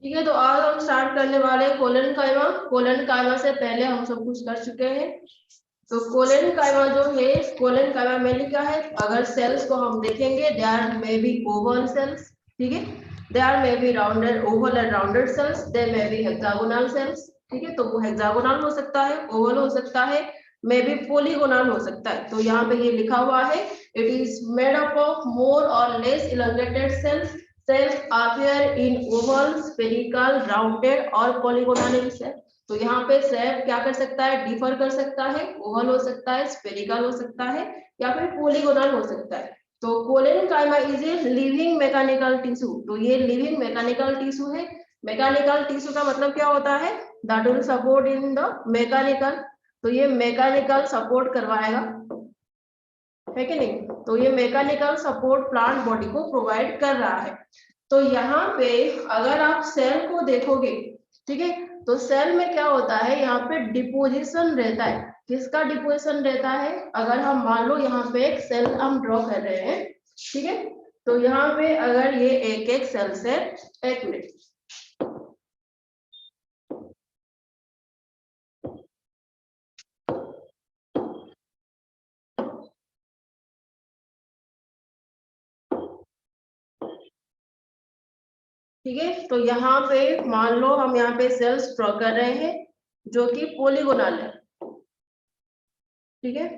ठीक है, तो आज हम स्टार्ट करने वाले हैं कोलन काइमा। कोलन काइमा से पहले हम सब कुछ कर चुके हैं। तो कोलन काइमा जो है, कोलन काइमा में क्या है, अगर सेल्स को हम देखेंगे, they are maybe oval cells, ठीक है, they are maybe rounded, oval and rounded cells, they maybe hexagonal cells, ठीक है, तो वो हेक्सागोनल हो सकता है, ओवल हो सकता है, मे बी पॉलीगोनल हो सकता है। तो यहाँ पे ये लिखा हुआ है, it is made up of more or less elongated cells. Cells appear in oval, spherical, rounded और polygonal in shape। तो यहाँ पे शेप क्या कर सकता है, डिफर कर सकता है, ओवल हो सकता है, स्फेरिकल हो सकता है, या फिर पोलीगोनल हो सकता है। तो collenchyma is a living mechanical tissue. तो ये लिविंग मैकेनिकल टिश्यू है। मैकेनिकल टिश्यू का मतलब क्या होता है, that will support in the mechanical. तो ये मैकेनिकल सपोर्ट करवाएगा, है कि नहीं। तो ये मैकेनिकल सपोर्ट प्लांट बॉडी को प्रोवाइड कर रहा है। तो यहाँ पे अगर आप सेल को देखोगे, ठीक है, तो सेल में क्या होता है, यहाँ पे डिपोजिशन रहता है। किसका डिपोजिशन रहता है, अगर हम मान लो यहाँ पे एक सेल हम ड्रॉ कर रहे हैं, ठीक है, तो यहाँ पे अगर ये एक एक सेल से, एक मिनट, ठीक है, तो यहाँ पे मान लो हम यहाँ पे सेल्स ड्रॉ कर रहे हैं जो कि पॉलीगोनल है, ठीक है।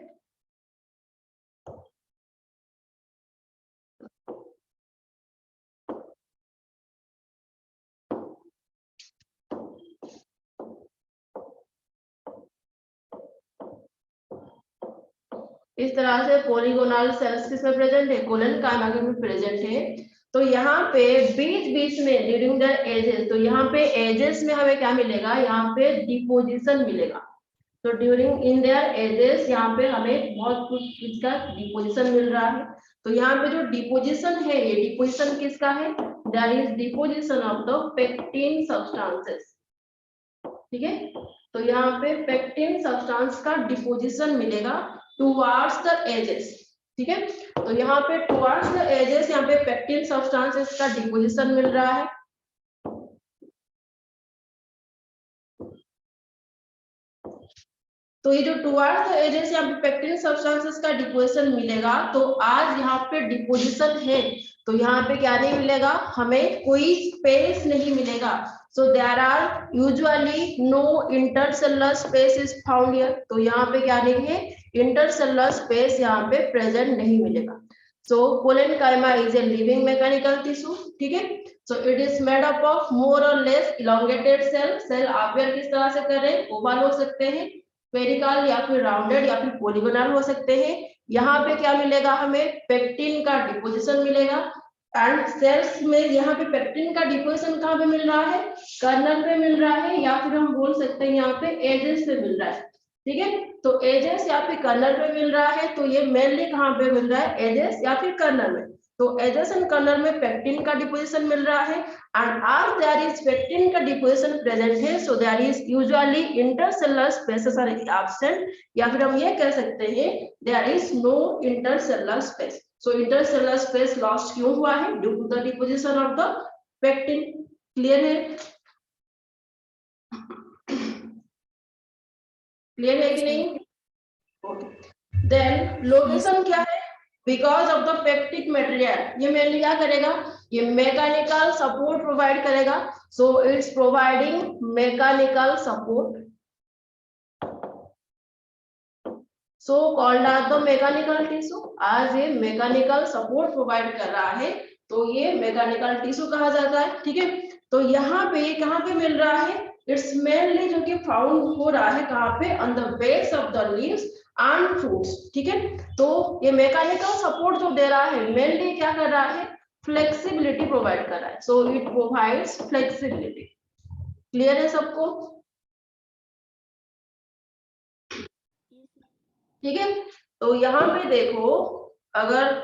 इस तरह से पॉलीगोनल सेल्स किसमें प्रेजेंट है, कोलन काइमा में प्रेजेंट है। तो यहाँ पे बीच बीच में ड्यूरिंग द एजेस, तो यहाँ पे एजेस में हमें क्या मिलेगा, यहाँ पे डिपोजिशन मिलेगा। तो ड्यूरिंग इन देयर एजेस यहाँ पे हमें बहुत कुछ इसका डिपोजिशन मिल रहा है। तो यहाँ पे जो डिपोजिशन है, ये डिपोजिशन किसका है, that is deposition of the pectin substances, ठीक है। तो यहाँ पे पेक्टिन सब्सटेंस का डिपोजिशन मिलेगा टुवार्ड्स द एजेस, ठीक है। तो यहाँ पे टुवार्ड्स द एजेस, यहाँ पे पेक्टिन सब्सटेंसेस का डिपोजिशन मिल रहा है। तो ये जो टुवार्ड्स द एजेस यहाँ पे पेक्टिन सब्सटेंसेस का डिपोजिशन मिलेगा। तो आज यहाँ पे डिपोजिशन है, तो यहाँ पे क्या नहीं मिलेगा, हमें कोई स्पेस नहीं मिलेगा। So there are usually no intercellular space is found here. तो यहाँ पे क्या नहीं है, इंटरसेलुलर स्पेस यहाँ पे प्रेजेंट नहीं मिलेगा। So collenchyma is a living mechanical tissue, ठीक है। So it is made up of more or less elongated cell. Cell appear किस तरह से कर रहे हैं, ओवल हो सकते हैं, स्फेरिकल या फिर राउंडेड या फिर पॉलीगोनल हो सकते हैं। यहाँ पे क्या मिलेगा, हमें पेक्टिन का डिपोजिशन मिलेगा। एंड सेल्स में यहाँ पे पेक्टिन का डिपोजिशन कहाँ पे मिल रहा है, कर्नल पे मिल रहा है, या फिर हम बोल सकते हैं यहाँ पे एजेस पे मिल रहा है, ठीक है। तो एजेस या फिर कर्नल पे मिल रहा है। तो ये मेनली कहाँ पे मिल रहा है, एजेस या फिर कर्नल में। तो एजेस एंड कर्नल में पेक्टिन का डिपोजिशन मिल रहा है। and as there is pectin का deposition present है, so there is usually intercellular spaces are absent, या फिर हम ये कह सकते हैं there is no intercellular space। so intercellular space lost क्यों हुआ है, due to the deposition of the pectin। Clear है, क्लियर है कि नहीं, ओके। देन लोकेशन क्या है, because of the pectic material, ये मेनली क्या करेगा, ये मैकेनिकल सपोर्ट प्रोवाइड करेगा। So it's providing mechanical support, so called as the mechanical tissue. आज ये मैकेनिकल सपोर्ट प्रोवाइड कर रहा है, तो ये मैकेनिकल टिश्यू कहा जाता है, ठीक है। तो यहाँ पे कहाँ पे मिल रहा है, इट्स मेनली जो कि फाउंड हो रहा है कहाँ पे, on the base of the leaves and fruits, ठीक है। तो ये मैकेनिकल सपोर्ट जो दे रहा है, मेनली क्या कर रहा है, फ्लेक्सिबिलिटी प्रोवाइड कर रहा है। So it provides flexibility. Clear है सबको, ठीक है। तो यहाँ पे देखो, अगर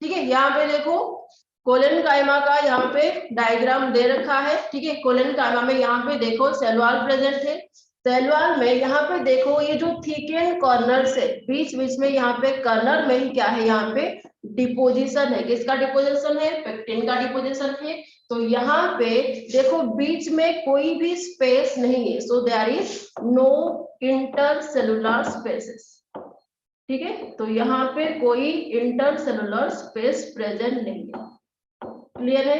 ठीक है, यहाँ पे देखो कोलन काइमा का यहाँ पे डायग्राम दे रखा है, ठीक है। कोलन काइमा में यहाँ पे देखो सेल वॉल प्रेजेंट है, सेल वॉल में यहाँ पे देखो ये जो थिकन कॉर्नर से बीच बीच में यहाँ पे कॉर्नर में ही क्या है, यहाँ पे डिपोजिशन है। किसका डिपोजिशन है? पेक्टिन का डिपोजिशन है। तो यहाँ पे देखो बीच में कोई भी स्पेस नहीं है, so there is no intercellular spaces. ठीक है, तो यहाँ पे कोई इंटरसेलुलर स्पेस प्रेजेंट नहीं है। क्लियर है?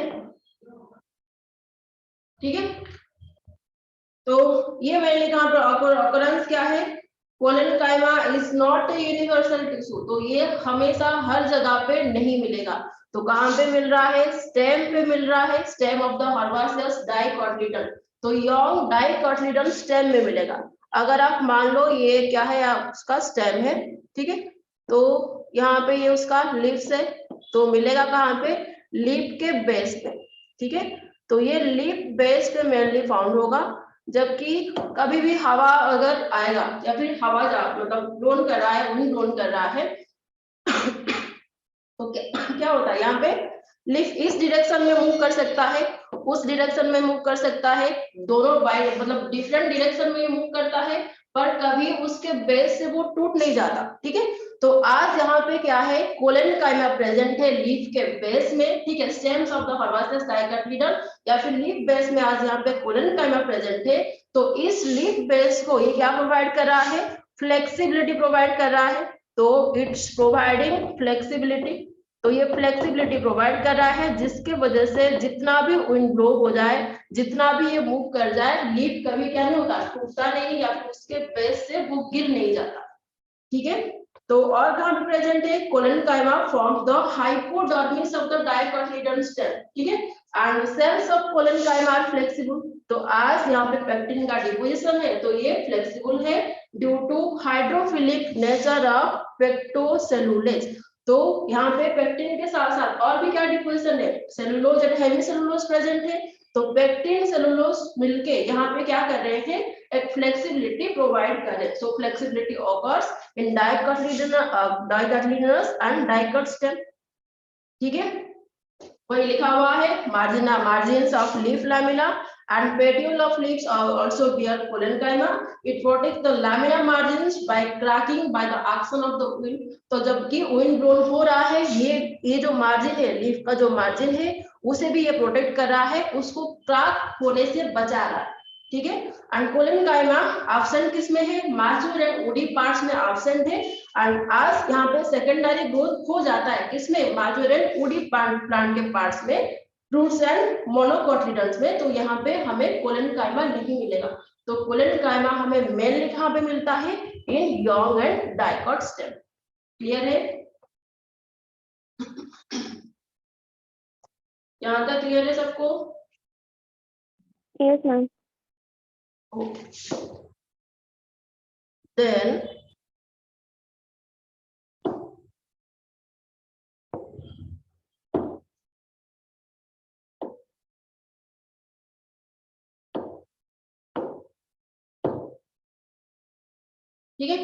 ठीक है, तो ये मैंने कहा पर ऑकरेंस क्या है, collenchyma is not a universal tissue. तो ये हमेशा हर जगह पे नहीं मिलेगा। तो कहाँ पे मिल रहा है? स्टेम पे मिल रहा है, स्टेम ऑफ द हर्बासियस डाइकोटिलीडन। तो यंग डाइकोटिलीडन स्टेम में मिलेगा। अगर आप मान लो ये क्या है, उसका स्टेम है, ठीक है, तो यहाँ पे ये उसका लीव्स है, तो मिलेगा कहाँ पे? लीफ के बेस पे। ठीक है, तो ये लीफ बेस पे मेनली फाउंड होगा। जबकि कभी भी हवा अगर आएगा या फिर हवा जा मतलब ब्लोन कर रहा है, विंड ब्लोन कर रहा है तो क्या होता है, यहाँ पे लीफ इस डायरेक्शन में मूव कर सकता है, उस डायरेक्शन में मूव कर सकता है, दोनों बाय मतलब डिफरेंट डायरेक्शन में मूव करता है, पर कभी उसके बेस से वो टूट नहीं जाता। ठीक है, तो आज यहाँ पे क्या है, कोलेनकाइमा प्रेजेंट है लीफ के बेस में। ठीक है, स्टेम्स ऑफ द हर्बासियस डाइकोटिलीडन या फिर लीफ बेस में आज यहाँ पे कोलेनकाइमा प्रेजेंट है। तो इस लीफ बेस को ये क्या प्रोवाइड कर रहा है? फ्लेक्सिबिलिटी प्रोवाइड कर रहा है। तो इट्स प्रोवाइडिंग फ्लेक्सिबिलिटी। तो ये फ्लेक्सिबिलिटी प्रोवाइड कर रहा है, जिसके वजह से जितना भी विंड ब्लो हो जाए, जितना भी ये मूव कर जाए, लीफ कभी क्या नहीं होता, टूटता नहीं या फिर उसके बेस से वो गिर नहीं जाता। ठीक है, तो और कहाँ पे प्रेजेंट है? Collenchyma forms the hypodermis of the dicotyledon stem. ठीक है, and cells of collenchyma are flexible. तो आज यहाँ पे पेक्टिन का डिपोजिशन है, तो ये फ्लेक्सिबल है due to hydrophilic nature of pectocellulose. तो यहाँ पे पेक्टिन के साथ साथ और भी क्या डिपोजिशन है? सेलुलोज एंड हेमिसेलुलोज प्रेजेंट है। तो पेक्टिन सेलुलोज मिलके यहाँ पे क्या कर रहे हैं? एक फ्लेक्सिबिलिटी प्रोवाइड कर रहे हैं। So flexibility occurs in dicotyledonous and dicot stem. ठीक है, वही लिखा हुआ है, margins of leaf lamina and petiole of leaves also bear collenchyma. It protects the lamina margins by cracking by the action of the wind. तो जबकि wind blown हो रहा है, ये जो मार्जिन है, लीफ का जो मार्जिन है, उसे भी ये प्रोटेक्ट कर रहा है, उसको क्रैक होने से बचा रहा है। ठीक है, एंड कोलेनकाइमा एब्सेंट किस में है? मैच्योर एंड वुडी पार्ट्स में एब्सेंट है। एंड आज यहाँ पे सेकेंडरी ग्रोथ हो जाता है किसमें? मैच्योर एंड वुडी प्लांट के पार्ट्स में, फ्रूट्स एंड मोनोकोटिलीडन्स में। तो यहाँ पे हमें कोलेनकाइमा नहीं मिलेगा। तो कोलेनकाइमा हमें मेनली कहाँ पे मिलता है? In young and dicot stem. Clear है? यहाँ तक क्लियर है सबको? Yes, ma'am. Okay. Then ठीक है,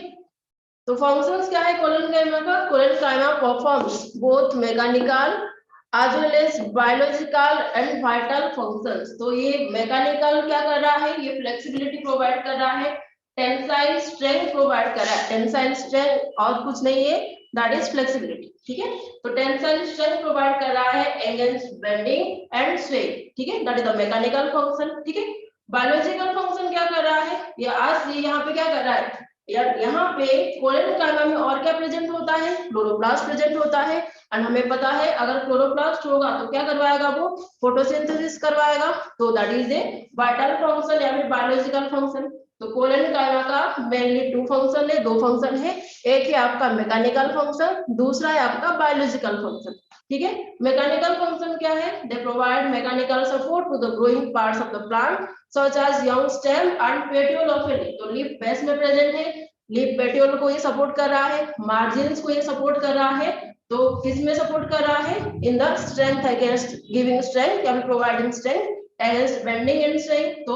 तो फंक्शंस क्या है कोलेनकाइमा का? Collenchyma performs both mechanical as well as biological and vital functions. तो ये मैकेनिकल क्या कर रहा है? ये फ्लेक्सिबिलिटी प्रोवाइड कर रहा है, टेंसाइल स्ट्रेंथ प्रोवाइड कर रहा है। टेंसाइल स्ट्रेंथ और कुछ नहीं है, दैट इज फ्लेक्सिबिलिटी। ठीक है, तो टेंसाइल स्ट्रेंथ प्रोवाइड कर रहा है अगेंस्ट बेंडिंग एंड स्वेइंग। ठीक है, that is the mechanical function. ठीक है, बायोलॉजिकल फंक्शन क्या कर रहा है? ये आज ये यहाँ पे क्या कर रहा है? यहाँ पे कोलेनकाइमा में और क्या प्रेजेंट होता है? क्लोरोप्लास्ट प्रेजेंट होता है। और हमें पता है अगर क्लोरोप्लास्ट होगा तो क्या करवाएगा? वो फोटोसिंथेसिस करवाएगा। तो that is a vital function या फिर बायोलॉजिकल फंक्शन। तो कोलेनकाइमा का मेनली दो फंक्शन है। एक है आपका मैकेनिकल फंक्शन, दूसरा है आपका बायोलॉजिकल फंक्शन। ठीक है, मैकेनिकल फंक्शन क्या है? They provide mechanical support to the growing parts of the plant such as young stem and petiole of a leaf। तो लीफ बेस में प्रेजेंट है, लीफ पेटियोल को ये सपोर्ट कर रहा है, मार्जिन्स को ये सपोर्ट कर रहा है। तो किस में सपोर्ट कर रहा है? In the strength against giving strength या providing strength against bending and strength. तो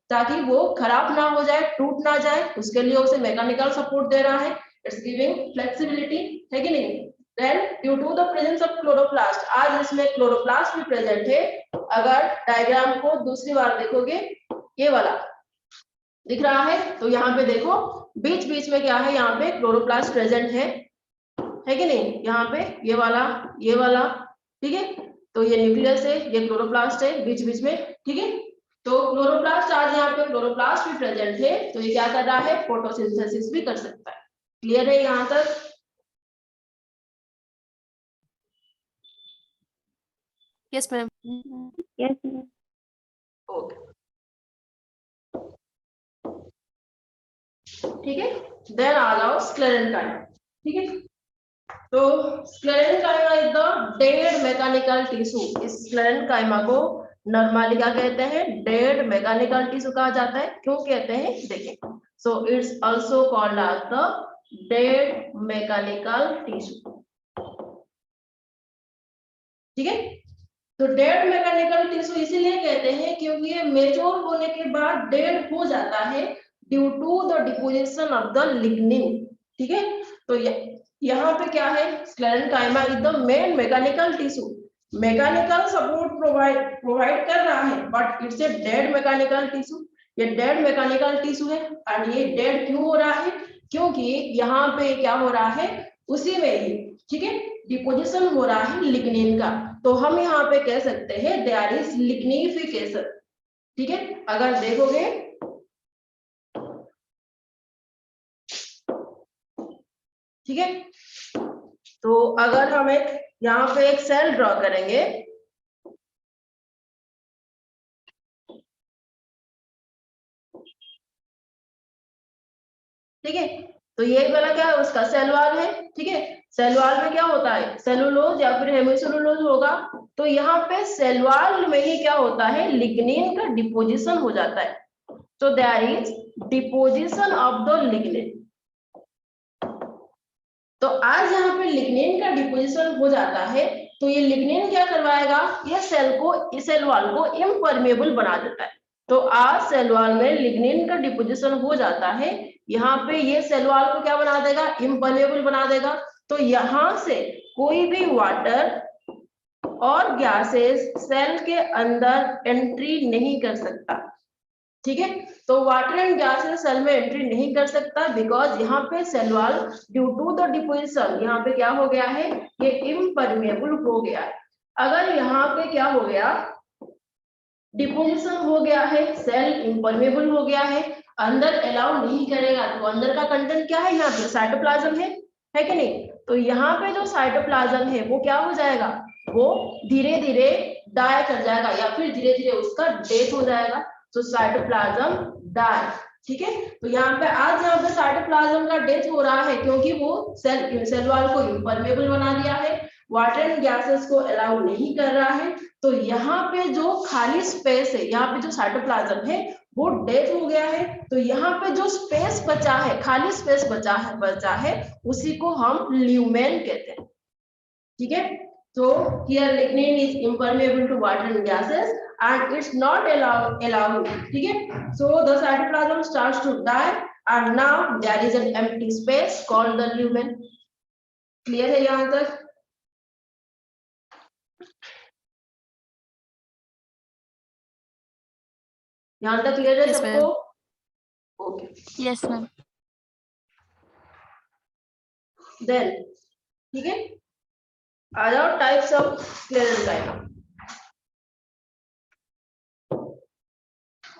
ताकि वो खराब ना हो जाए, टूट ना जाए, उसके लिए उसे मैकेनिकल सपोर्ट दे रहा है। इट्स गिविंग फ्लेक्सिबिलिटी, है कि नहीं? Then due to the presence of chloroplast, आज इसमें क्लोरोप्लास्ट भी प्रेजेंट है। अगर डायग्राम को दूसरी बार देखोगे, ये वाला दिख रहा है? तो यहाँ पे देखो बीच बीच में क्या है, यहाँ पे क्लोरोप्लास्ट प्रेजेंट है कि नहीं? यहाँ पे ये वाला, ठीक है। तो ये न्यूक्लियस है, ये क्लोरोप्लास्ट है बीच बीच में, ठीक है। तो क्लोरोप्लास्ट आज यहाँ पे क्लोरोप्लास्ट भी प्रेजेंट है, तो ये क्या कर रहा है, फोटोसिंथेसिस भी कर सकता है। क्लियर है यहाँ तक? Yes ma'am. Yes ma'am. Okay, ठीक है। देन आ जाओ स्क्लेरेंकाइमा, ठीक है। तो sclerenchyma is the dead mechanical tissue. इस स्क्लेरेंकाइमा को नॉर्मली क्या कहते हैं, डेड मैकेनिकल टिश्यू कहा जाता है। क्यों कहते हैं देखें। So it's also called as the dead mechanical tissue, ठीक है। तो डेड मैकेनिकल टिश्यू इसीलिए कहते हैं क्योंकि ये मेच्योर होने के बाद डेड हो जाता है due to the deposition of the lignin, ठीक है। तो यहाँ पे क्या है, sclerenchyma is the main mechanical tissue, mechanical support provide कर रहा है, but it's a dead mechanical tissue. ये डेड मैकेनिकल टिश्यू है। और ये डेड क्यों हो रहा है, क्योंकि यहाँ पे क्या हो रहा है, उसी में ही, ठीक है, डिपोजिशन हो रहा है लिग्निन का। तो हम यहाँ पे कह सकते हैं देयर इज लिग्निफिकेशन, ठीक है। अगर देखोगे ठीक है, तो अगर हम एक यहाँ पे एक सेल ड्रॉ करेंगे, ठीक है। तो ये वाला क्या है, उसका सेल वॉल है, ठीक है। सेल वॉल में क्या होता है, सेलुलोज या फिर हेमिसेलुलोज होगा। तो यहाँ पे सेल वॉल में ही क्या होता है, लिग्निन का डिपोजिशन हो जाता है। तो there is deposition of the lignin. तो आज यहाँ पे लिग्निन का डिपोजिशन हो जाता है, तो ये लिग्निन क्या करवाएगा, ये सेल वॉल को इम्परमेबल बना देता है। तो आज सेल वॉल में लिग्निन का डिपोजिशन हो जाता है, यहाँ पे ये सेल वॉल को क्या बना देगा, इम्परमेबल बना देगा। तो यहाँ से कोई भी वाटर और गैसेस सेल के अंदर एंट्री नहीं कर सकता, ठीक है। तो वाटर एंड गैसेस सेल में एंट्री नहीं कर सकता, बिकॉज यहाँ पे cell wall due to the deposition यहाँ पे क्या हो गया है, ये इम्परमेबल हो गया है। अगर यहाँ पे क्या हो गया, डिपोजिशन हो गया है, सेल इम्परमेबल हो गया है, अंदर अलाउ नहीं करेगा, तो अंदर का कंटेंट क्या है, यहाँ पे साइटोप्लाज्म है कि नहीं। तो यहाँ पे जो साइटोप्लाज्म है वो क्या हो जाएगा, वो धीरे धीरे डाई कर जाएगा, या फिर धीरे धीरे उसका डेथ हो जाएगा। तो साइटोप्लाज्म डाई, ठीक है। तो यहाँ पे आज यहाँ पे साइटोप्लाज्म का डेथ हो रहा है क्योंकि वो सेल वॉल को इम्परमेबल बना दिया है, वाटर एंड गैसेस को अलाउ नहीं कर रहा है। तो यहाँ पे जो खाली स्पेस है, यहाँ पे जो साइटोप्लाज्म है वो डेथ हो गया है। तो यहाँ पे जो स्पेस बचा है, खाली स्पेस बचा है उसी को हम ल्यूमेन कहते हैं, ठीक है। So here lignin is impermeable to water and gases and it's not allowed, ठीक है। So the cytoplasm starts to die and now there is an empty space called the lumen. Clear है यहाँ तक? यहाँ तक क्लियर है Yes, सबको? Okay, yes ma'am. Then ठीक है, आ जाओ टाइप्स ऑफ स्क्लेरेंकाइमा,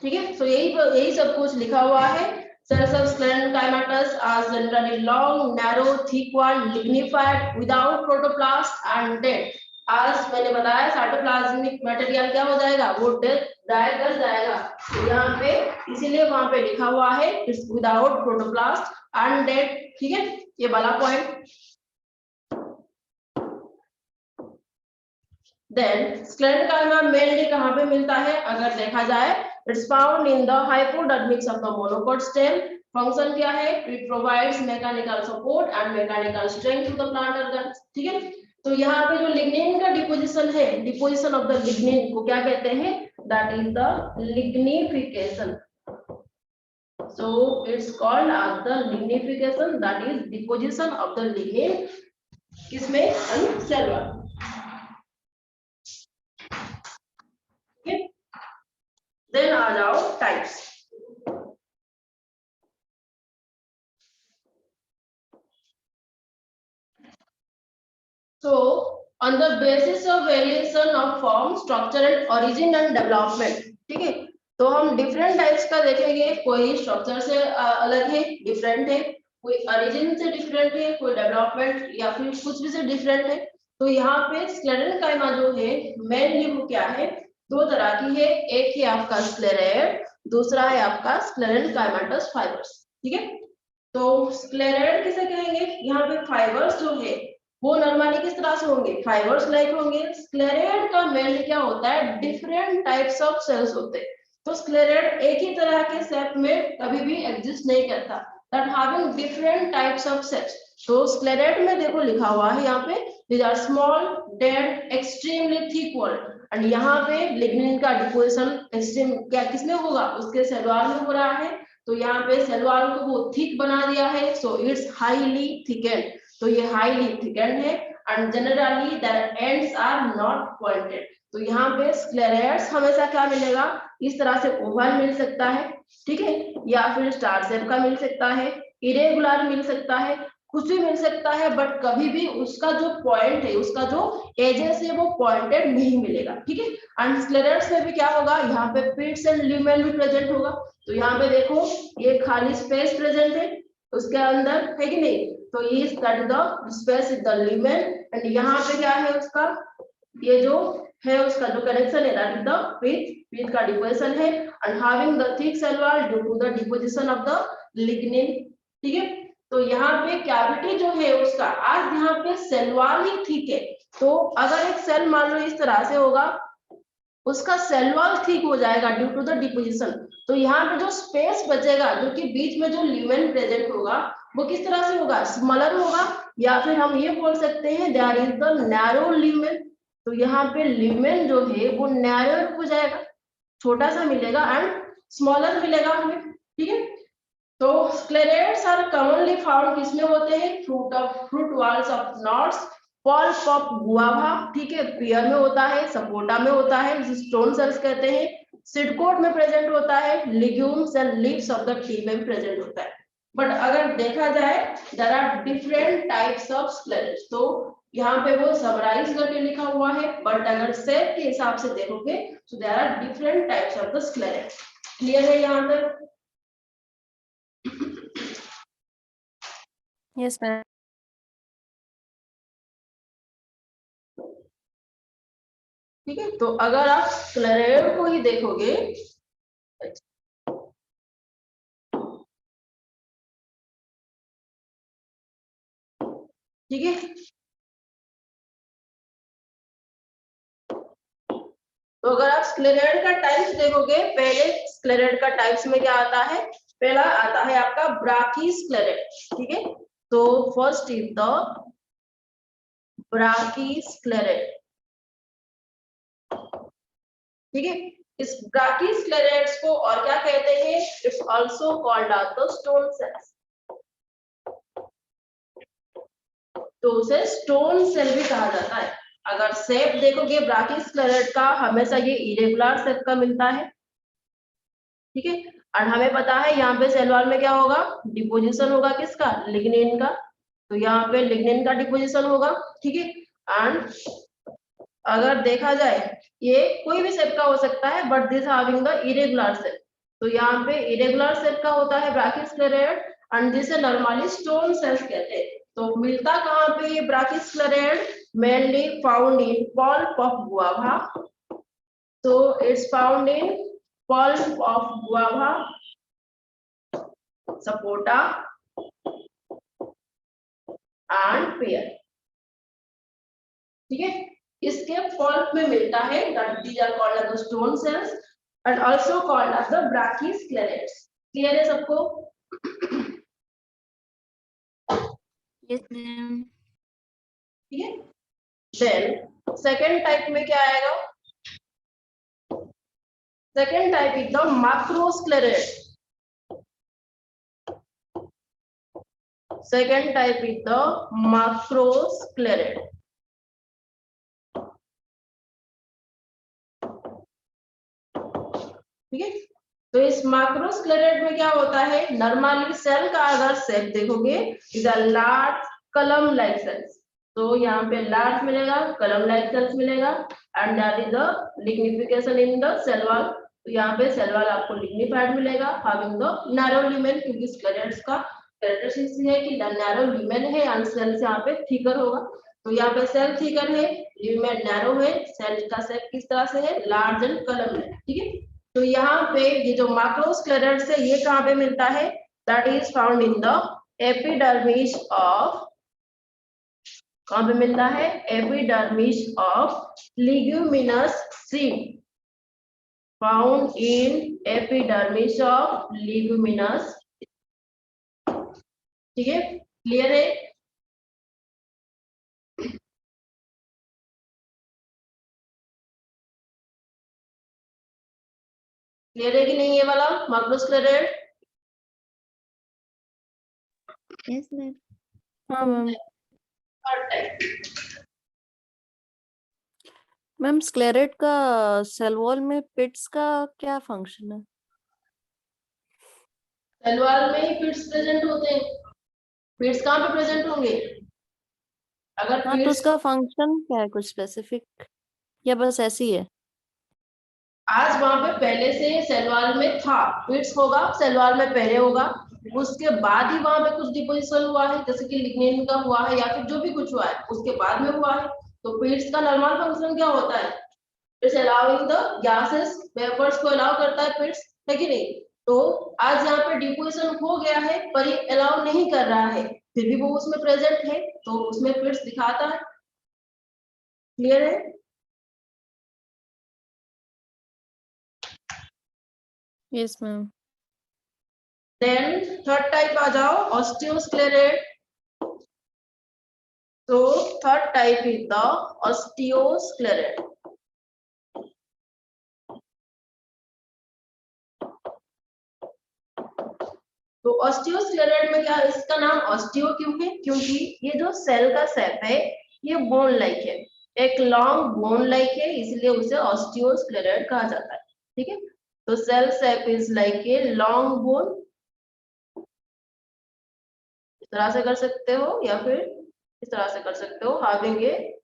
ठीक है। तो यही सब कुछ लिखा हुआ है। Cells of sclerenchymatous are generally long, narrow, thick one, lignified, without protoplast and dead. आज मैंने बताया साइटोप्लाज्मिक मटेरियल क्या हो जाएगा, वो डेथ डाई कर जाएगा। तो यहाँ पे इसीलिए वहां पे लिखा हुआ है it's without protoplast and dead, ठीक है, ये वाला पॉइंट। देन स्क्लेरेंकाइमा मेनली कहाँ पे मिलता है, अगर देखा जाए it's found in the hypodermis of the monocot stem. Function क्या है, it provides mechanical support and mechanical strength to the plant organ, ठीक है। तो यहाँ पे जो लिग्निन का डिपोजिशन है, डिपोजिशन ऑफ द लिग्निन को क्या कहते हैं, that is the lignification. So it's called as the lignification, that is deposition of the lignin किसमें, सेल वॉल। देन आ जाओ types. So on the basis of variation of form, structure and origin and development, ठीक है, तो हम different types का देखेंगे, कोई स्ट्रक्चर से अलग है, डिफरेंट है, कोई ओरिजिन से डिफरेंट है, कोई डेवलपमेंट या फिर कुछ भी से डिफरेंट है। तो यहाँ पे स्क्लेरेंकाइमा जो है मेनली वो क्या है, दो तरह की है, एक है आपका स्क्लेरेट, दूसरा है आपका स्क्लेरेंकाइमाटस फाइबर्स, ठीक है। तो स्क्लेरेट किसे कहेंगे, यहाँ पे फाइबर्स जो है वो नॉर्मली किस तरह से होंगे, फाइबर्स लाइक होंगे। स्क्लेरेट का मेनली क्या होता है, डिफरेंट टाइप्स ऑफ सेल्स होते हैं। तो स्क्लेरेट एक ही तरह के शेप में कभी भी एग्जिस्ट नहीं करता, that having different types of cells. तो स्क्लेरेट में देखो लिखा हुआ है यहाँ पे, these are small dead extremely thick wall, and यहाँ पे लिग्निन का डिपोजिशन एक्सट्रीम क्या किसमें होगा, उसके सेल वॉल में हो रहा है। तो यहाँ पे सेल वॉल को वो थिक बना दिया है, सो इट्स हाईली थिकेंड। तो ये हाईली थिकेंड है and generally their ends are not pointed. तो यहाँ पे स्क्लेरेट्स हमेशा क्या मिलेगा, इस तरह से ओवल मिल सकता है, ठीक है, या फिर स्टार शेप का मिल सकता है, इरेगुलर मिल सकता है, कुछ भी मिल सकता है, बट कभी भी उसका जो पॉइंट है, उसका जो एजेस है वो पॉइंटेड नहीं मिलेगा, ठीक है। एंड स्क्लेरेट्स में भी क्या होगा, यहाँ पे पिट्स एंड ल्यूमेन भी प्रेजेंट होगा। तो यहाँ पे देखो ये खाली स्पेस प्रेजेंट है, उसके अंदर है कि नहीं, तो ये that the space is the lumen, and यहाँ पे क्या है उसका, ये जो है उसका जो कनेक्शन है दैट इज द पिट का डिपोजिशन है, and having the thick cell wall due to the deposition of the lignin, ठीक है। तो यहाँ पे कैविटी जो है उसका, आज यहाँ पे सेल वॉल ही ठीक है, तो अगर एक सेल मान लो इस तरह से होगा, उसका सेल वॉल ठीक हो जाएगा ड्यू टू द डिपोजिशन। तो यहाँ पे जो स्पेस बचेगा, जो कि बीच में जो ल्यूमेन प्रेजेंट होगा, वो किस तरह से होगा, स्मॉलर होगा, या फिर हम ये बोल सकते हैं there is the narrow lumen. तो यहाँ पे ल्यूमेन जो है वो नैरो हो जाएगा, छोटा सा मिलेगा एंड स्मॉलर मिलेगा हमें, ठीक है। तो स्क्लेरेट्स आर कॉमनली फाउंड किसमें होते हैं, fruit walls of nuts, pulp of guava, ठीक है, पियर में होता है, सपोटा में होता है, जिसे स्टोन सेल्स कहते हैं, सीड कोट में प्रेजेंट होता है, legumes and leaves of the tree में प्रेजेंट होता है। बट अगर देखा जाए there are different types of sclereids, तो यहाँ पे वो समराइज करके लिखा हुआ है, बट अगर शेप के हिसाब से देखोगे तो there are different types of the sclereid. क्लियर है यहाँ तक? Yes, ma'am. ठीक है, तो अगर आप स्क्लेरेट को ही देखोगे, ठीक है, तो अगर आप स्क्लेरेट का टाइप्स देखोगे, पहले स्क्लेरेट का टाइप्स में क्या आता है, पहला आता है आपका ब्राकीस्क्लेरेट, ठीक है। तो फर्स्ट इज द ब्राकीस्क्लेरेट, ठीक है। इस ब्राकीस्क्लेरेट्स को और क्या कहते हैं, it's also called as the stone cells, तो उसे स्टोन सेल भी कहा जाता है। अगर शेप देखोगे ब्राकीस्क्लेरेट का, हमेशा ये इरेगुलर शेप का मिलता है, ठीक है। और हमें पता है यहाँ पे सेल वॉल में क्या होगा, डिपोजिशन होगा किसका, लिग्निन का, तो यहाँ पे लिग्निन का डिपोजिशन होगा, ठीक है। एंड अगर देखा जाए ये कोई भी शेप का हो सकता है, but this having the irregular shape, तो यहाँ पे इरेगुलर शेप का होता है ब्राकीस्क्लेरेट, एंड जिसे नॉर्मली स्टोन सेल्स कहते हैं। तो मिलता कहाँ पे ये brachysclereid, mainly found in pulp of guava, so it's found in pulp of guava, sapota and pear, ठीक है। इसके पल्प में मिलता है, that these are called as the stone cells and also called as the brachyschlerates। Clear है सबको? Yes, ma'am. ठीक है। देन सेकेंड टाइप में क्या आएगा, second type is the macrosclereid, second type is the macrosclerate, ठीक है। तो इस मैक्रोस्क्लेरेट में क्या होता है, नॉर्मली सेल का अगर शेप देखोगे is a large column like cells, तो यहाँ पे लार्ज मिलेगा, कलम लाइक सेल्स मिलेगा, and that is the lignification in the cell wall. तो यहाँ पे सेल वॉल आपको लिग्निफाइड मिलेगा, हैविंग द नैरो लुमेन, क्योंकि स्क्लेरेट्स का कैरेक्टरिस्टिक है कि नैरो लुमेन है एंड सेल्स यहाँ पे थिकर होगा। तो यहाँ पे सेल थिकर है, लुमेन नैरो है, सेल का शेप किस तरह से है, लार्ज एंड कलम है, ठीक है। तो यहाँ पे ये जो मैक्रोस्क्लेरेट्स है ये कहाँ पे मिलता है, that is found in the epidermis of, कहाँ पे मिलता है, epidermis of leguminous seed, found in epidermis of leguminous, ठीक है, क्लियर है। क्लियर है कि नहीं ये वाला मैक्रोस्क्लेरेट? Yes ma'am. हाँ ma'am. Third type, ma'am sclereid का सेल वॉल में पिट्स का क्या फंक्शन है? सेल वॉल में ही पिट्स प्रेजेंट होते हैं। पिट्स कहाँ पे प्रेजेंट होंगे? अगर हाँ तो पिट्स उसका फंक्शन क्या है, कुछ स्पेसिफिक या बस ऐसी है? आज वहां पे पहले से सेल वॉल में था, पिट्स होगा सेल वॉल में पहले होगा, उसके बाद ही वहां पे कुछ डिपोजिशन हुआ है, जैसे कि लिग्निन का हुआ है या फिर जो भी कुछ हुआ है उसके बाद में हुआ है। तो पिट्स का नॉर्मल फंक्शन क्या होता है, it's allowing the gases vapours को अलाउ करता है पिट्स, है कि नहीं। तो आज यहाँ पे डिपोजिशन हो गया है पर ये अलाउ नहीं कर रहा है, फिर भी वो उसमें प्रेजेंट है तो उसमें पिट्स दिखाता है। क्लियर है? Yes ma'am. Then third type आ जाओ, ऑस्टियोस्क्लेरेट। तो third type is the osteosclereid. तो ऑस्टियोस्क्लेरेट में क्या, इसका नाम ऑस्टियो क्यों है, क्योंकि ये जो सेल का शेप है ये बोन लाइक है, एक लॉन्ग बोन लाइक है, इसलिए उसे ऑस्टियोस्क्लेरेट कहा जाता है, ठीक है। तो cell shape is like a long bone, इस तरह से कर सकते हो या फिर इस तरह से कर सकते हो, हैविंग ए,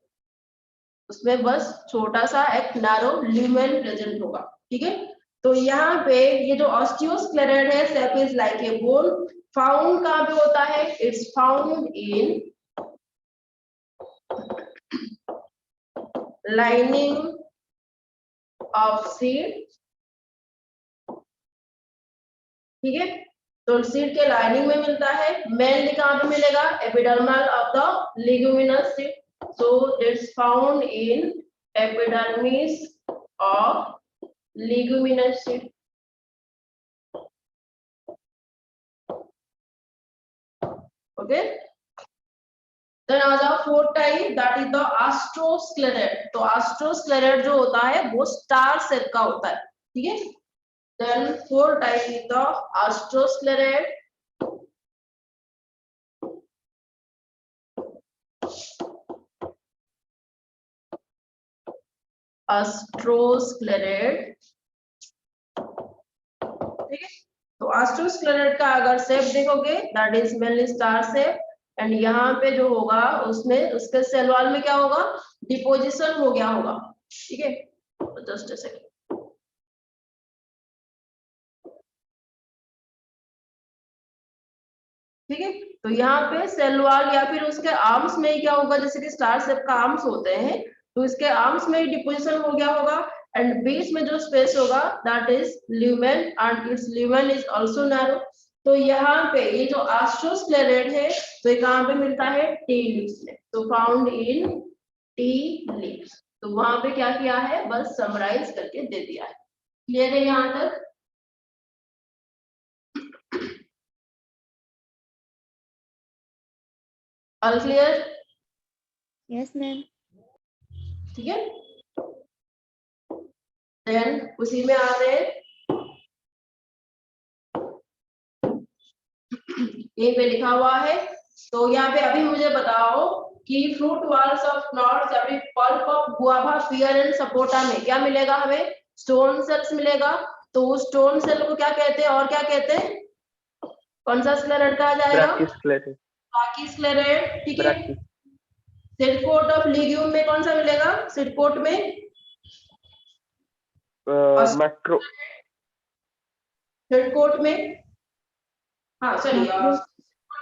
उसमें बस छोटा सा एक नैरो ल्यूमेन प्रेजेंट होगा, ठीक है। तो यहाँ पे ये जो ऑस्टियोस्क्लेरेट है shape is like A bone, found कहाँ पे होता है, it's found in lining of seed, ठीक है। तो सीड के लाइनिंग में मिलता है, मेनली कहाँ पे मिलेगा, epidermal of the leguminous seed, so it's found in epidermis of leguminous seed, okay। then आ जाओ fourth type, that is the astrosclerate। तो astrosclerate जो होता है वो स्टार शेप का होता है, ठीक है। then fourth type is the astrosclerate। एस्ट्रोस्क्लेरेट, ठीक है। तो एस्ट्रोस्क्लेरेट का अगर शेप देखोगे that is mainly star shape, and यहाँ पे जो होगा उसमें उसके सेल वॉल में क्या होगा, डिपोजिशन हो गया होगा, ठीक है। जस्ट अ सेकंड, ठीक है। तो यहाँ पे सेल वॉल या फिर उसके आर्म्स में ही क्या होगा, जैसे कि स्टार शेप का आर्म्स होते हैं तो इसके आर्म्स में ही डिपोजिशन हो गया होगा, एंड बीच में जो स्पेस होगा that is lumen, and it's lumen is also narrow. तो यहाँ पे ये जो एस्ट्रोस्क्लेरेट है तो ये कहाँ पे मिलता है, टी लीव्स में, तो फाउंड इन टी लीव्स। तो वहां पे क्या किया है, बस समराइज करके दे दिया है। क्लियर है यहाँ तक? All clear? Yes ma'am. ठीक है। देन उसी में आ रहे यहीं पे लिखा हुआ है, तो यहाँ पे अभी मुझे बताओ कि फ्रूट वॉल्स ऑफ नॉट्स या फिर pulp of guava, pear and sapota में क्या मिलेगा, हमें स्टोन सेल्स मिलेगा। तो उस स्टोन सेल को क्या कहते हैं और क्या कहते हैं, कौन सा स्क्लेरेट कहा जाएगा, ब्राकिस्क्लेरेट, ठीक है। सीड कोट ऑफ लीग्यूम में कौन सा मिलेगा? सीड कोट में मैक्रो सीड कोट में हाँ सॉरी Macro-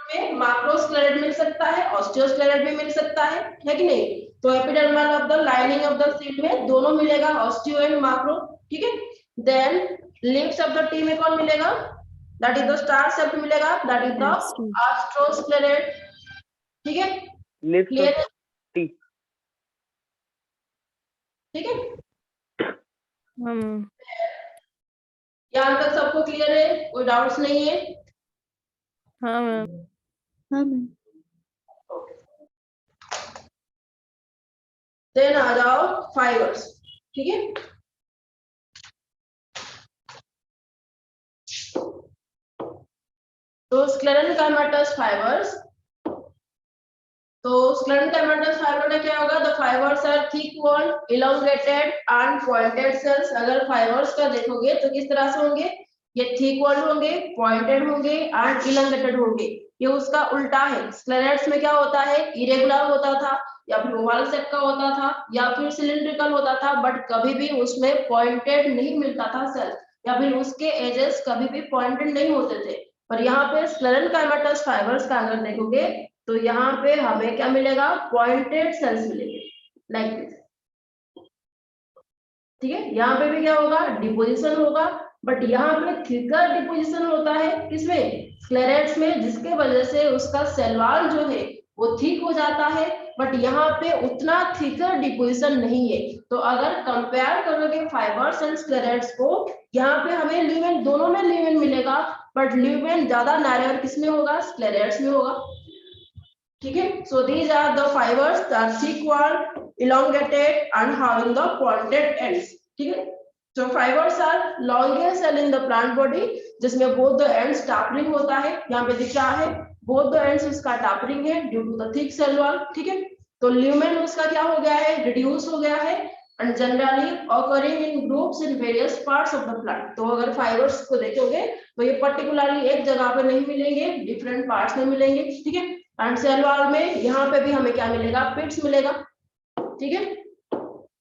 में माक्रोस्क्लेरेट मिल सकता है, ऑस्टियोस्क्लेरेट भी मिल सकता है कि नहीं? तो epidermal of the lining of the seed में दोनों मिलेगा, ऑस्टियो एंड माक्रो, ठीक है। Then leaves of the tea में कौन मिलेगा? दैट इज द स्टार सेप्ट मिलेगा, दैट इज द ऑस्टियोस्क्लेरेट, ठीक है। Leaves clear of tea. ठीक है, हम यहाँ तक सबको क्लियर है? कोई डाउट्स नहीं है? हाँ मैम। हाँ मैम। देन आ जाओ फाइबर्स, ठीक है। तो स्क्लेरेंकाइमेटस फाइबर्स, तो स्क्लेरेंकाइमेटस फाइबर में क्या होगा? The fibres are thick walled, elongated and pointed cells. अगर फाइबर्स का देखोगे तो किस तरह से होंगे? ये थिक वॉल्ड होंगे, पॉइंटेड होंगे एंड इलोंगेटेड होंगे। ये उसका उल्टा है। स्क्लेरेट्स में क्या होता है? इरेगुलर होता था, या फिर ओवल शेप का होता था, या फिर सिलिंड्रिकल होता था, बट कभी भी उसमें पॉइंटेड नहीं मिलता था सेल, या फिर उसके एजेस कभी भी पॉइंटेड नहीं होते थे। पर यहाँ पे स्क्लेरेंकाइमेटस फाइबर्स का अगर देखोगे तो यहाँ पे हमें क्या मिलेगा? पॉइंटेड सेल्स मिलेंगे, लाइक दिस, ठीक है। यहाँ पे भी क्या होगा? डिपोजिशन होगा, बट यहाँ पे थिकर डिपोजिशन होता है, किसमें? स्क्लेरेट्स में, जिसके वजह से उसका सेल वॉल जो है वो थिक हो जाता है, बट यहाँ पे उतना थिकर डिपोजिशन नहीं है। तो अगर कंपेयर करोगे फाइबर्स एंड स्क्लेरेट्स को, यहाँ पे हमें ल्यूमेन, दोनों में ल्यूमेन मिलेगा, बट ल्यूमेन ज्यादा नैरोर किसमें होगा? स्क्लेरेट्स में होगा, ठीक है। So these are the fibres that thick walled, elongated and having the pointed ends, ठीक है। So fibers are longest cell in the plant body, जिसमें both the ends tapering होता है। यहाँ पे दिख रहा है both the ends उसका tapering है due to the thick cell wall, ठीक है। तो lumen उसका क्या हो गया है? reduce हो गया है and generally occurring in groups in various parts of the plant। तो अगर fibers को देखोगे तो ये particularly एक जगह पे नहीं मिलेंगे, different parts में मिलेंगे, ठीक है। एंड सेल वॉल में यहाँ पे भी हमें क्या मिलेगा? पिट्स मिलेगा, ठीक है।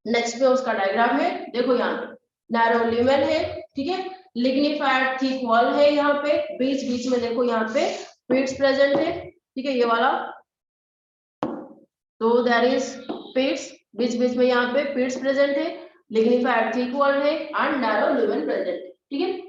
नेक्स्ट पे उसका डायग्राम है, देखो यहाँ पे नैरो ल्यूमेन है, ठीक है। लिग्निफाइड थिक वॉल है, यहाँ पे बीच बीच में देखो यहाँ पे पिट्स प्रेजेंट है, ठीक है, ये वाला। तो देयर इज पिट्स, बीच बीच में यहाँ पे पिट्स प्रेजेंट है, लिग्निफाइड थिक वॉल है एंड नैरो ल्यूमेन प्रेजेंट है, ठीक है।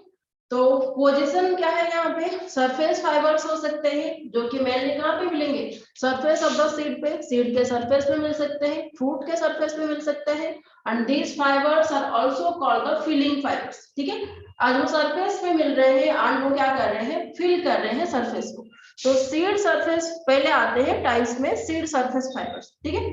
तो पोजीशन क्या है? यहाँ पे सरफेस फाइबर्स हो सकते हैं, जो कि मेनली कहाँ पे मिलेंगे? सरफेस ऑफ द सीड पे, सीड के सरफेस पे मिल सकते हैं, फ्रूट के सरफेस पे मिल सकते हैं। And these fibres are also called the filling fibres, ठीक है। आज वो सरफेस पे मिल रहे हैं एंड वो क्या कर रहे हैं? फिल कर रहे हैं सरफेस को। तो सीड सरफेस पहले आते हैं टाइप्स में, सीड सरफेस फाइबर्स, ठीक है।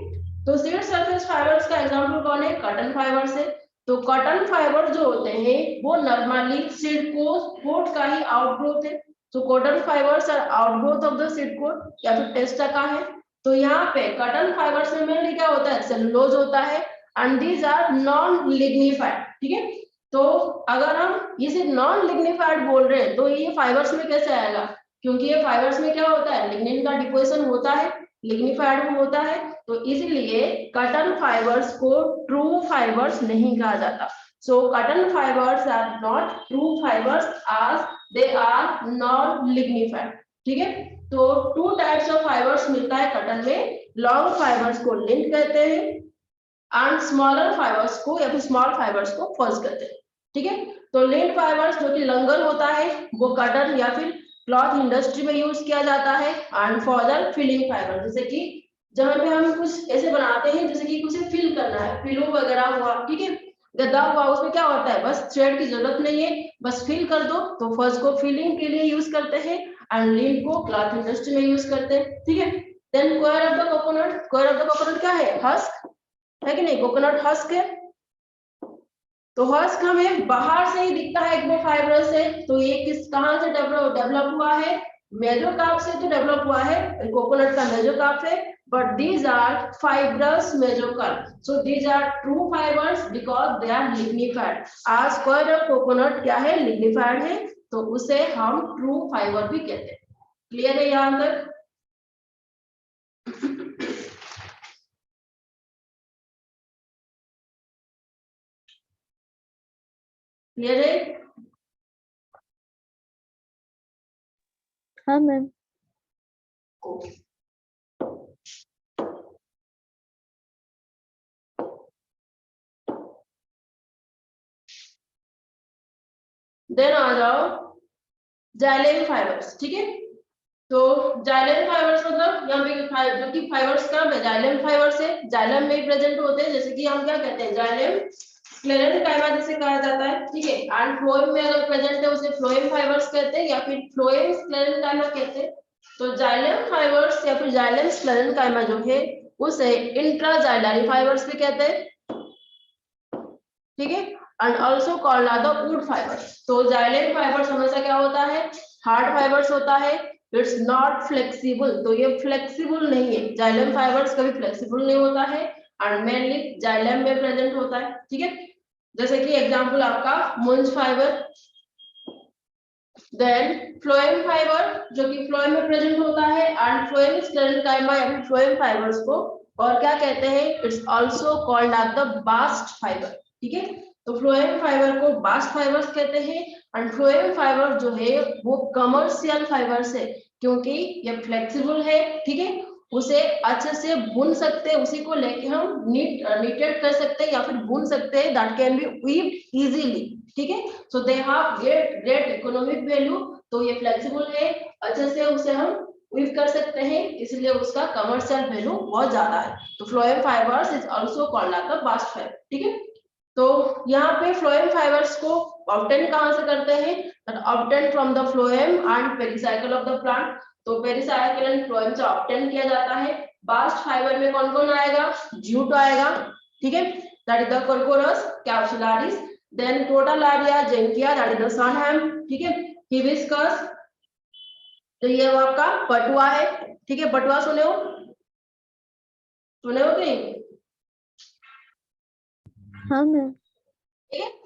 तो सीड सरफेस फाइबर्स का एग्जाम्पल कौन है? कॉटन फाइबर्स है। तो कॉटन फाइबर जो होते हैं वो नॉर्मली सीड कोट का ही आउटग्रोथ है। तो cotton fibres are outgrowth of the seed coat या फिर टेस्टा का है। तो यहाँ पे कॉटन फाइबर्स में मेनली क्या होता है? सेलुलोज होता है and these are non lignified, ठीक है। तो अगर हम इसे नॉन लिग्निफाइड बोल रहे हैं तो ये फाइबर्स में कैसे आएगा? क्योंकि ये फाइबर्स में क्या होता है? लिग्निन का डिपोजिशन होता है, लिग्निफाइड भी होता है, तो इसलिए कॉटन फाइबर्स को ट्रू फाइबर्स नहीं कहा जाता। So cotton fibres are not true fibres as they are non lignified, ठीक है। तो टू टाइप्स ऑफ फाइबर्स मिलता है कॉटन में, लॉन्ग फाइबर्स को लिंट कहते हैं एंड स्मॉलर फाइबर्स को या फिर स्मॉल फाइबर्स को फॉल्स कहते हैं, ठीक है। तो लिंट फाइबर्स जो कि लंगर होता है वो कॉटन या फिर क्लॉथ इंडस्ट्री में यूज किया जाता है एंड फॉर फिलिंग फाइबर, जैसे कि जहां पे हम कुछ ऐसे बनाते हैं जैसे कि कुछ फिल करना है, पिलो वगैरह हुआ, ठीक है, गद्दा हुआ, उसमें क्या होता है? बस थ्रेड की जरूरत नहीं है, बस फिल कर दो। तो फर्स्ट को फिलिंग के लिए यूज करते हैं एंड लिंट को क्लॉथ इंडस्ट्री में यूज करते हैं, ठीक है। Then coir of the coconut, coir of the coconut क्या है? हस्क है कि नहीं? कोकोनट हस्क है। तो हस्क हमें बाहर से ही दिखता है एक फाइबरस है। तो ये किस कहां से डेवलप हुआ है? मेसोकार्प से तो डेवलप हुआ है, कोकोनट का मेसोकार्प है, but these are fibrous mesocarp, so these are true fibers because they are lignified। आज कोयर ऑफ कोकोनट क्या है? लिग्निफाइड है, तो उसे हम ट्रू फाइबर भी कहते हैं। क्लियर है यहाँ तक? क्लियर है? हाँ मैम। देन आ जाओ जाइलेम फाइबर्स। ठीक है, तो जाइलेम फाइबर्स मतलब यहाँ पे जो कि फाइबर्स का जाइलेम फाइबर्स है, जाइलम में प्रेजेंट होते हैं, जैसे कि हम क्या कहते हैं जाइलेम स्क्लेरेंकाइमा जिसे कहा जाता है। ठीक है, एंड फ्लोएम में अगर प्रेजेंट है उसे फ्लोएम फाइबर्स कहते हैं या फिर फ्लोएम स्क्लेरेंकाइमा कहते हैं। तो जाइलेम फाइबर्स या फिर जाइलेम स्क्लेरेंकाइमा जो है उसे इंट्राजाइलरी फाइबर्स भी कहते हैं। ठीक है, and also called are the wood fibres. तो जाइलेम फाइबर्स हमेशा क्या होता है, हार्ड फाइबर्स होता है, इट्स नॉट फ्लेक्सिबल। तो ये फ्लेक्सिबल नहीं है, जाइलेम फाइबर्स कभी फ्लेक्सिबल नहीं होता है एंड मेनली जाइलम में प्रेजेंट होता है। ठीक है, जैसे कि एग्जांपल आपका मुंज फाइबर, देन फ्लोएम फाइबर जो कि फ्लोएम में प्रेजेंट होता है, एंड फ्लोएम स्क्लेरेंकाइमा या फिर फ्लोएम फाइबर्स को और क्या कहते हैं, it's also called at the bast fibre. ठीक है, तो फ्लोएम फाइबर को बास्ट फाइबर्स कहते हैं एंड फ्लोएम फाइबर जो है वो कमर्शियल फाइबर्स है क्योंकि ये फ्लेक्सिबल है। ठीक है, उसे अच्छे से बुन सकते हैं, उसी को लेके हम नीटेड कर सकते हैं या फिर बुन सकते हैं, that can be weaved easily. ठीक है, so they have great economic value. तो ये फ्लेक्सिबल है, अच्छे से उसे हम वीव कर सकते हैं, इसलिए उसका कमर्शियल वैल्यू बहुत ज्यादा है। तो phloem fibres is also called as the bast fibre. ठीक है, तो यहाँ पे फ्लोएम फाइबर्स को ऑब्टेन कहाँ से करते हैं, obtain from the phloem and pericycle of the plant. तो पेरिसाइकल एंड फ्लोएम से ऑब्टेन किया जाता है। बास्ट फाइबर में कौन कौन आएगा, ज्यूट आएगा। ठीक है, that is the Corchorus capsularis, then Crotalaria juncea that is the sunnhemp. ठीक है, हिबिस्कस, तो ये वो आपका पटुआ है। ठीक है, पटुआ सुने हो कि नहीं? हाँ ma'am.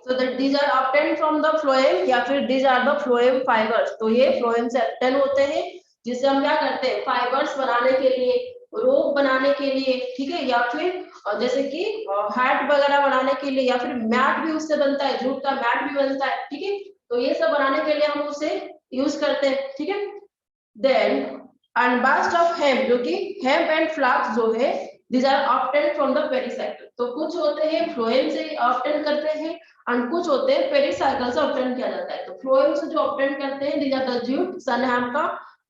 so that these are obtained from the phloem या फिर these are the phloem fibers। तो ये phloem से obtain होते हैं, जिससे हम क्या करते हैं, फाइबर्स बनाने के लिए, रोप बनाने के लिए, ठीक है, या फिर जैसे कि हैट वगैरह बनाने के लिए, या फिर मैट भी उससे बनता है, जूट का मैट भी बनता है। ठीक है, तो ये सब बनाने के लिए हम उसे यूज करते हैं। ठीक है, then and bast of hemp, जो कि हेम्प एंड फ्लाक्स जो है these are obtained from the pericycle। तो कुछ होते हैं फ्लोएम से obtain करते हैं और कुछ होते हैं पेरिसाइकल से obtain किया जाता है। तो फ्लोएम से जो obtain करते हैं these are the jute, सनहैम का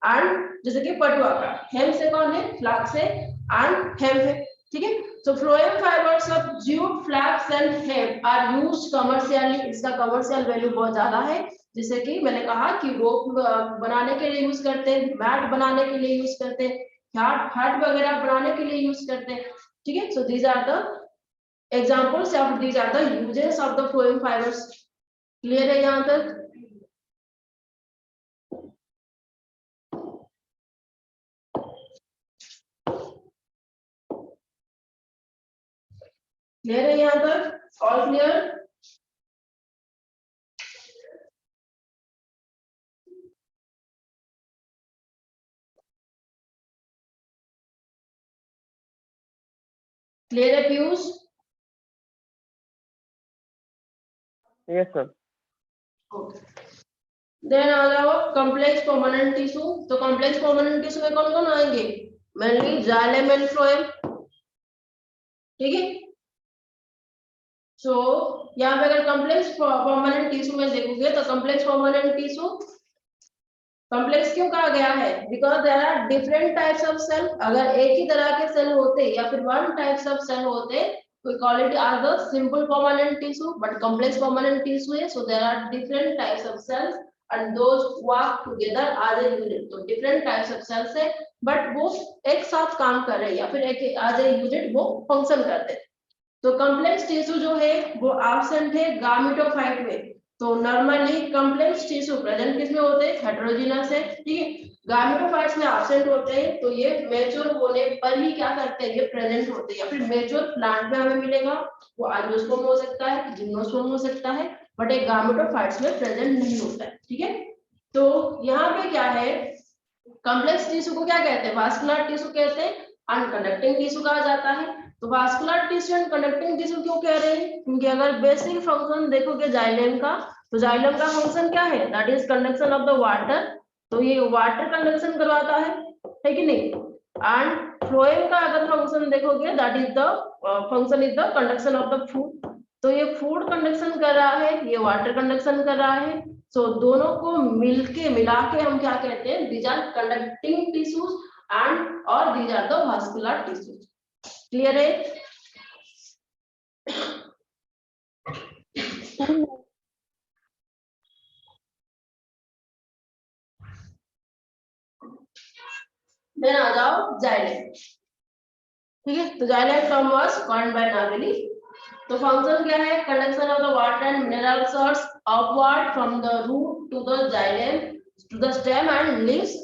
एंड जैसे कि पटुआ का। हेम्प से कौन है, फ्लाक्स से एंड हेम्प है। ठीक है, so phloem fibres of jute, flax and hemp are used commercially। इसका कमर्शियल वैल्यू बहुत ज्यादा है, जैसे कि मैंने कहा कि रोप बनाने के लिए यूज करते हैं, मैट बनाने के लिए यूज करते हैं, हार्ट वगैरह बनाने के लिए यूज करते हैं। ठीक है, so these are the examples of these are the uses of the phloem fibres. Clear है यहाँ तक? क्लियर है यहाँ तक? All clear? क्लियर है पीयूष? Yes sir. देन आ जाओ कॉम्प्लेक्स परमानेंट टिश्यू। तो कॉम्प्लेक्स परमानेंट टिश्यू में कौन कौन आएंगे, मेनली जाइलम एंड फ्लोएम। ठीक है, सो यहाँ पे अगर कॉम्प्लेक्स परमानेंट टिश्यू में देखोगे तो कॉम्प्लेक्स परमानेंट टिश्यू कॉम्प्लेक्स क्यों कहा गया है, because there are different types of cell. अगर एक ही तरह के सेल होते या फिर वन टाइप्स ऑफ सेल होते, we call it as the simple permanent tissue, but complex permanent tissue है, so there are different types of cells and those work together as a unit। तो different types of cells है, but वो एक साथ काम कर रहे हैं या फिर एक as a unit वो फंक्शन करते हैं। तो कॉम्प्लेक्स टिश्यू जो है वो एब्सेंट है गामेटोफाइट में। तो नॉर्मली कॉम्प्लेक्स टिश्यू प्रेजेंट किसमें होते हैं, हेटेरोजेनस है। ठीक है, गामेटोफाइट्स में एब्सेंट होते हैं, तो ये मैच्योर होने पर ही क्या करते हैं, ये प्रेजेंट होते हैं। या फिर मैच्योर प्लांट में हमें मिलेगा, वो एंजियोस्पर्म हो सकता है, जिम्नोस्पर्म हो सकता है, बट एक गामेटोफाइट्स में प्रेजेंट नहीं होता है। ठीक है, तो यहाँ पे क्या है, कॉम्प्लेक्स टिश्यू को क्या कहते हैं, वास्कुलर टिश्यू कहते हैं, अनकंडक्टिंग टिश्यू कहा जाता है। तो vascular tissue and conducting tissue क्यों कह रहे हैं, क्योंकि अगर बेसिक फंक्शन देखोगे जाइलम का, तो जाइलम का फंक्शन क्या है, that is conduction of the water, तो ये वाटर कंडक्शन करवाता है कि नहीं। एंड फ्लोएम का अगर फंक्शन देखोगे, that is the function is the conduction of the food, तो ये फूड कंडक्शन कर रहा है, ये वाटर कंडक्शन कर रहा है, सो दोनों को मिला के हम क्या कहते हैं, these are conducting tissues and और these are the vascular tissues. Clear है? देन आ जाओ जाइलम। ठीक है, तो xylem term was coined by Nageli. तो फंक्शन क्या है, conduction of the water and mineral sources upward from the root to the xylem to the stem and leaves